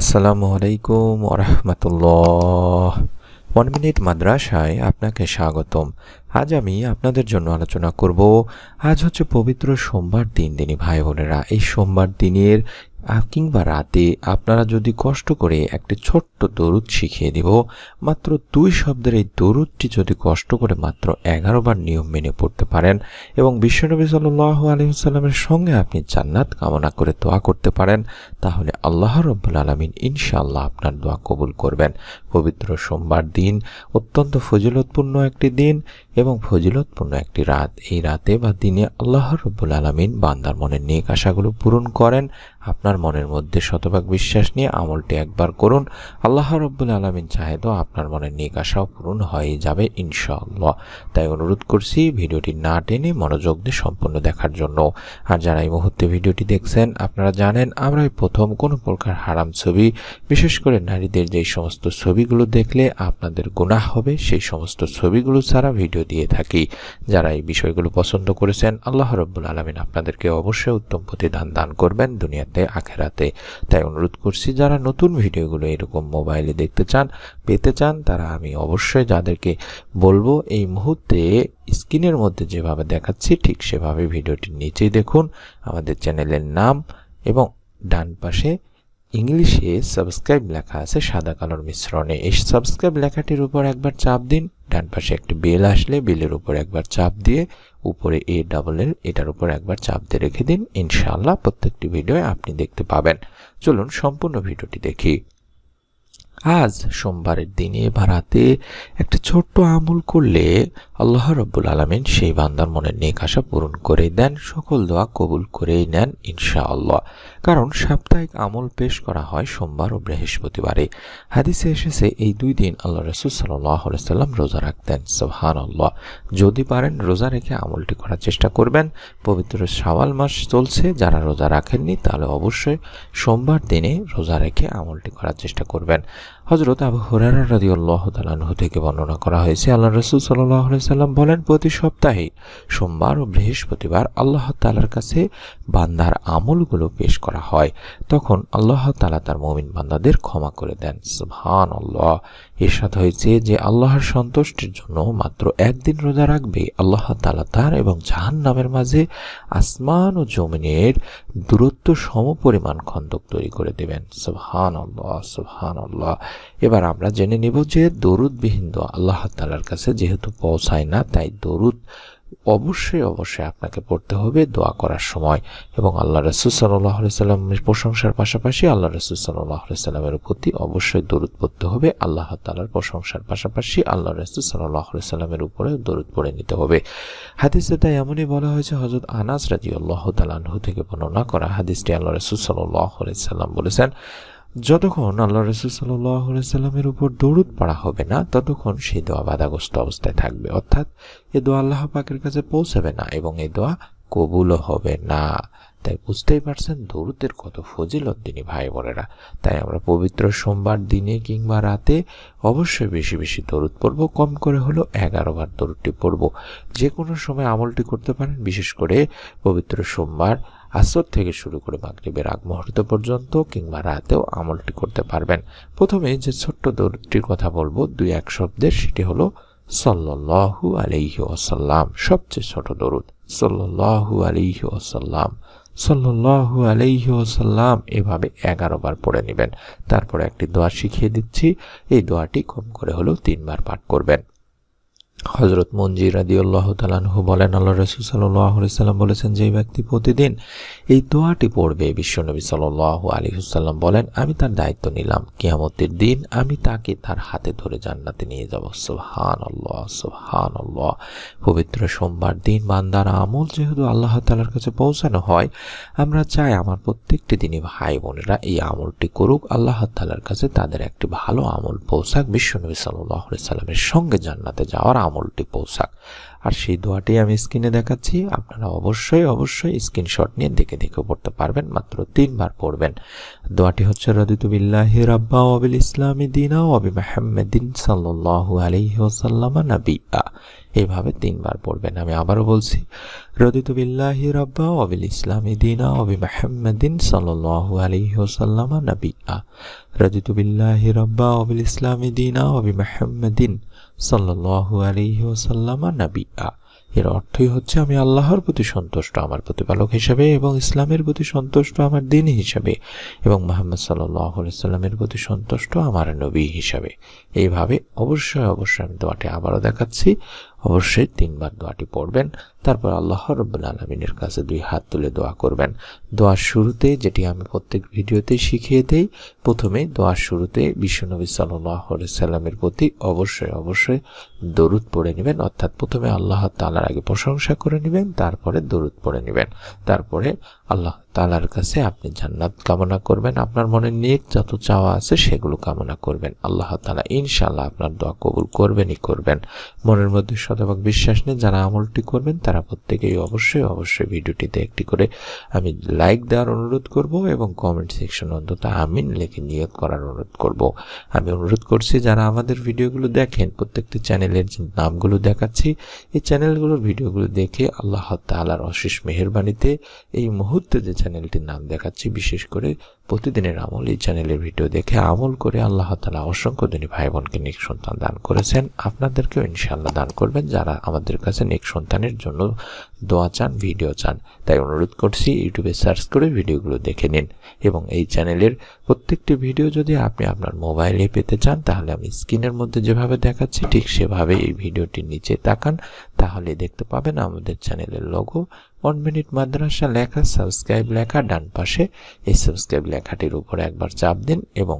আসসালামু আলাইকুম ওয়া রাহমাতুল্লাহ। 1 মিনিট মাদ্রাসায় আপনাকে স্বাগতম। আজ আমি আপনাদের জন্য আলোচনা করব। আজ হচ্ছে পবিত্র সোমবার দিন। দিনী ভাই বোনেরা, এই সোমবার দিনের কিংবা রাতে আপনারা যদি কষ্ট করে একটি ছোট্ট দরুদ শিখিয়ে দিব, মাত্র 2 শব্দের এই দরুদটি যদি কষ্ট করে মাত্র 11 বার নিয়ম মেনে পড়তে পারেন এবং বিশ্বনবী সাল্লাল্লাহু আলাইহি ওয়াসাল্লামের সঙ্গে আপনি জান্নাত কামনা করে দোয়া করতে পারেন, তাহলে আল্লাহ রাব্বুল আলামিন ইনশাআল্লাহ আপনার দোয়া কবুল করবেন। পবিত্র সোমবার দিন অত্যন্ত ফজিলতপূর্ণ একটি দিন এবং ফজিলতপূর্ণ একটি রাত। এই রাতে বা দিনে আল্লাহ রাব্বুল আলামিন বান্দার মনের নেক আশাগুলো পূরণ করেন। আপনার মনের মধ্যে শতভাগ বিশ্বাস নিয়ে আমলটি একবার করুন। আল্লাহ রাব্বুল আলামিন চাহে তো আপনার মনের নেক আশাও পূরণ হয়ে যাবে ইনশাআল্লাহ। তাই অনুরোধ করছি ভিডিওটি না টেনে মনোযোগ দিয়ে সম্পূর্ণ দেখার জন্য। আর যারা এই মুহূর্তে ভিডিওটি দেখছেন, আপনারা জানেন আমরা প্রথম কোনো প্রকার হারাম ছবি, বিশেষ করে নারীদের যেই সমস্ত ছবিগুলো দেখলে আপনাদের গুনাহ হবে, সেই সমস্ত ছবিগুলো ছাড়া ভিডিও দিয়ে থাকি। যারা এই বিষয়গুলো পছন্দ করেছেন, আল্লাহ রাব্বুল আলামিন আপনাদেরকে অবশ্যই উত্তম প্রতিদান দান করবেন দুনিয়াতে আখিরাতে। তাই অনুরোধ করছি যারা নতুন ভিডিওগুলো এরকম মোবাইলে দেখতে চান, পেতে চান, তারা আমি অবশ্যই যাদেরকে বলবো এই মুহূর্তে স্ক্রিনের মধ্যে যেভাবে দেখাচ্ছি ঠিক সেভাবে ভিডিওটির নিচেই দেখুন আমাদের চ্যানেলের নাম এবং ডান পাশে ইংলিশে সাবস্ক্রাইব লেখা আছে সাদা কালোর মিশ্রণে। এই সাবস্ক্রাইব লেখাটির উপর একবার চাপ দিন। ডান পাশে একটি বেল আসলে বেলের উপর একবার চাপ দিয়ে উপরে এটার উপর একবার চাপ দিয়ে রেখে দিন। ইনশাআল্লাহ প্রত্যেকটি ভিডিও আপনি দেখতে পাবেন। চলুন সম্পূর্ণ ভিডিওটি দেখি। আজ সোমবারের দিনে বা রাতে একটা ছোট্ট আমল করলে আল্লাহ রাব্বুল আলামিন সেই বান্দার মনের নেক আশা পূরণ করে দেন, সকল দোয়া কবুল করেই নেন ইনশাআল্লাহ। কারণ সাপ্তাহিক আমল পেশ করা হয় সোমবার ও বৃহস্পতিবারে। হাদিসে এসেছে এই 2 দিন আল্লাহ রাসূল সাল্লাল্লাহু আলাইহি সাল্লাম রোজা রাখতেন। সুবহানাল্লাহ। যদি পারেন রোজা রেখে আমলটি করার চেষ্টা করবেন। পবিত্র শাওয়াল মাস চলছে, যারা রোজা রাখেননি তাহলে অবশ্যই সোমবার দিনে রোজা রেখে আমলটি করার চেষ্টা করবেন। হযরত আবু হুরায়রা রাদিয়াল্লাহু তাআলা আনহু থেকে বর্ণনা করা হয়েছে, আল্লাহ রাসূল সাল্লাল্লাহু আলাইহি সাল্লাম বলেন, প্রতি সপ্তাহে সোমবার ও বৃহস্পতিবার আল্লাহ তাআলার কাছে বান্দার আমলগুলো পেশ করা হয়। তখন আল্লাহ তাআলা তার মুমিন বান্দাদের ক্ষমা করে দেন। সুবহানাল্লাহ। ইরশাদ হয়েছে যে আল্লাহর সন্তুষ্টির জন্য মাত্র একদিন রোজা রাখবে, আল্লাহ তাআলা তার এবং জাহান্নামের মাঝে আসমান ও জমিনের দূরত্ব সমপরিমাণ খন্দক তৈরি করে দেবেন। সুবহানাল্লাহ, সুবহানাল্লাহ। এবার আমরা জেনে নিব যে দরুদবিহীন দোয়া আল্লাহ তাআলার কাছে যেহেতু পৌঁছায় না, তাই দরুদ অবশ্যই আপনাকে পড়তে হবে দোয়া করার সময়। এবং আল্লাহ রাসূল সাল্লাল্লাহু আলাইহি সাল্লামের প্রশংসার পাশাপাশি আল্লাহ রাসূল সাল্লাল্লাহু আলাইহি সাল্লামের প্রতি অবশ্যই দরুদ পড়তে হবে। আল্লাহ তাআলার প্রশংসার পাশাপাশি আল্লাহ রাসূল সাল্লাল্লাহু আলাইহি সাল্লামের উপরে দরুদ পড়ে নিতে হবে। হাদিসে তাই এমনই বলা হয়েছে, হযরত আনাস রাদিয়াল্লাহু তাআলা আনহু থেকে বর্ণনা করা হাদিসটি আল্লাহ রাসূল সাল্লাল্লাহু আলাইহি সাল্লাম বলেছেন, যতক্ষণ আল্লাহ রাসূল সাল্লাল্লাহু আলাইহি সাল্লামের উপর দরুদ পড়া হবে না, ততক্ষণ সেই দোয়া বাধাগ্রস্ত অবস্থায় থাকবে। অর্থাৎ এই দোয়া আল্লাহ পাকের কাছে পৌঁছাবে না এবং এই দোয়া কবুলও হবে না। তাই বুঝতেই পারছেন দরুদের কত ফজিলত দিনী ভাই বোনেরা। তাই আমরা পবিত্র সোমবার দিনে কিংবা রাতে অবশ্যই বেশি বেশি দরুদ পড়ব। কম করে হলো 11 বার দরুদটি পড়ব। যে কোনো সময় আমলটি করতে পারেন, বিশেষ করে পবিত্র সোমবার আসর থেকে শুরু করে মাগরিবের আগ মুহূর্ত পর্যন্ত কিংবা রাতেও আমলটি করতে পারবেন। প্রথমে যে ছোট্ট দরুদটির কথা বলবো 2-1 শব্দের, সেটি হলো সাল্লাল্লাহু আলাইহি ওয়াসাল্লাম। সবচেয়ে ছোট দরুদ সাল্লাল্লাহু আলাইহি ওয়াসাল্লাম, সাল্লাল্লাহু আলাইহি ওয়াসাল্লাম, এভাবে 11 বার পড়ে নেবেন। তারপরে একটি দোয়া শিখিয়ে দিচ্ছি, এই দোয়াটি কম করে হলেও 3 বার পাঠ করবেন। হযরত মুনজির রাদিয়াল্লাহু তাআলা আনহু বলেন, আল্লাহ রাসূল সাল্লাল্লাহু আলাইহি সাল্লাম বলেছেন, যে ব্যক্তি প্রতিদিন এই দোয়াটি পড়বে, বিশ্বনবী সাল্লাল্লাহু আলাইহি ওয়াসাল্লাম বলেন, আমি তার দায়িত্ব নিলাম, কিয়ামতের দিন আমি তাকে তার হাতে ধরে জান্নাতে নিয়ে যাব। সুবহানাল্লাহ, সুবহানাল্লাহ। পবিত্র সোমবার দিন বান্দার আমল যেহেতু আল্লাহ তাআলার কাছে পৌঁছানো হয়, আমরা চাই আমার প্রত্যেকটি দিনী ভাই বোনেরা এই আমলটি করুক, আল্লাহ তাআলার কাছে তাদের একটি ভালো আমল পৌঁছাক, বিশ্বনবী সাল্লাল্লাহু আলাইহি সাল্লামের সঙ্গে জান্নাতে যাওয়ার আমলটি পৌঁছাক। আর সেই দোয়াটি আমি স্ক্রিনে দেখাচ্ছি, আপনারা অবশ্যই স্ক্রিনশট নিয়ে দেখে পড়তে পারবেন। মাত্র 3 বার পড়বেন। দোয়াটি হচ্ছে রাদিতু বিল্লাহি রাব্বা ওয়া বিল ইসলামি দীনা ওয়া বিমুহাম্মাদিন সাল্লাল্লাহু আলাইহি ওয়াসাল্লাম নাবিয়্যা। এইভাবে 3 বার পড়বেন। আমি আবারও বলছি, রাদিতু বিল্লাহি রাব্বা ওয়া বিল ইসলামি দীনা ওয়া বিমুহাম্মাদিন সাল্লাল্লাহু আলাইহি ওয়াসাল্লাম নাবিয়্যা। রাদিতু বিল্লাহি রাব্বা ওয়া বিল ইসলামি দীনা ওয়া বিমুহাম্মাদিন সাল্লাল্লাহু আলাইহি ওয়াসাল্লাম নাবিয়্যা। এর অর্থই হচ্ছে আমি আল্লাহর প্রতি সন্তুষ্ট আমার প্রতিপালক হিসেবে, এবং ইসলামের প্রতি সন্তুষ্ট আমার দ্বীন হিসেবে, এবং মুহাম্মদ সাল্লাল্লাহু আলাইহি সাল্লামের প্রতি সন্তুষ্ট আমার নবী হিসেবে। এইভাবে অবশ্যই আমি দোয়াটি আবারও দেখাচ্ছি। অবশ্যই 3 বার দোয়াটি পড়বেন। তারপর আল্লাহ রাব্বুল আলামিনের কাছে 2 হাত তুলে দোয়া করবেন। দোয়ার শুরুতে, যেটি আমি প্রত্যেক ভিডিওতে শিখিয়ে দেই, প্রথমে দোয়ার শুরুতে বিশ্বনবী সাল্লাল্লাহু আলাইহি সাল্লামের প্রতি অবশ্যই দরুদ পড়ে নেবেন। অর্থাৎ প্রথমে আল্লাহ তাআলার আগে প্রশংসা করে নেবেন, তারপরে দরুদ পড়ে নেবেন। তারপরে আল্লাহ তাআলার কাছে আপনি জান্নাত কামনা করবেন, আপনার মনে নেক যত চাওয়া আছে সেগুলো কামনা করবেন। আল্লাহ তাআলা ইনশাআল্লাহ আপনার দোয়া কবুল করবেন। মনের মধ্যে শতভাগ বিশ্বাস নেই। যারা আমলটি করবেন তারা প্রত্যেকেই অবশ্যই ভিডিওটিতে একটি করে আমি লাইক দেওয়ার অনুরোধ করব, এবং কমেন্ট সেকশন অন্তত আমিন লিখে নিয়ত করার অনুরোধ করব। আমি অনুরোধ করছি, যারা আমাদের ভিডিওগুলো দেখেন, প্রত্যেকটি চ্যানেলের যে নামগুলো দেখাচ্ছি, এই চ্যানেলগুলোর ভিডিওগুলো দেখে আল্লাহ তাআলার অশেষ মেহেরবানিতে এই মুহূর্তে যে চ্যানেলটির নাম দেখাচ্ছি, বিশেষ করে প্রতিদিনের আমল, এই চ্যানেলের ভিডিও দেখে আমল করে আল্লাহ তাআলা অসংখ্য ধনী ভাই বোনকে নেক সন্তান দান করেছেন। আপনাদেরকেও ইনশাআল্লাহ দান করবেন, যারা আমাদের কাছে নেক সন্তানের জন্য দোয়া চান, ভিডিও চান। তাই অনুরোধ করছি, ইউটিউবে সার্চ করে ভিডিওগুলো দেখে নিন, এবং এই চ্যানেলের প্রত্যেকটি ভিডিও যদি আপনি আপনার মোবাইলে পেতে চান, তাহলে আমি স্ক্রিনের মধ্যে যেভাবে দেখাচ্ছি ঠিক সেভাবে এই ভিডিওটির নিচে তাকান, তাহলে দেখতে পাবেন আমাদের চ্যানেলের লোগো 1 মিনিট মাদ্রাসা লেখা, সাবস্ক্রাইব লেখা ডান পাশে। এই সাবস্ক্রাইব লেখাটির উপরে একবার চাপ দিন, এবং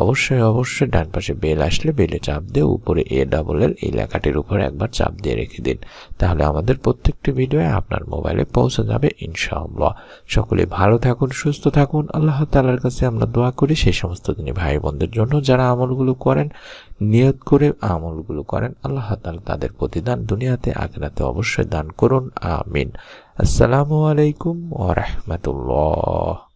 অবশ্যই ডান পাশে বেল আসলে বেলে চাপ দিয়ে উপরে ALL এই লেখাটির উপরে একবার চাপ দিয়ে রেখে দিন। তাহলে আমাদের প্রত্যেকটি ভিডিও আপনার মোবাইলে পৌঁছে যাবে ইনশাআল্লাহ। সকলে ভালো থাকুন, সুস্থ থাকুন। আল্লাহ তাআলার কাছে আমরা দোয়া করি সেই সমস্ত দিনী ভাই বোনদের জন্য যারা আমলগুলো করেন, নিয়ত করে আমলগুলো করেন, আল্লাহ তাআলা তাদের প্রতিদান দুনিয়াতে আখিরাতে অবশ্যই দান করুন। আমিন। আসসালামু আলাইকুম ওয়া রাহমাতুল্লাহ।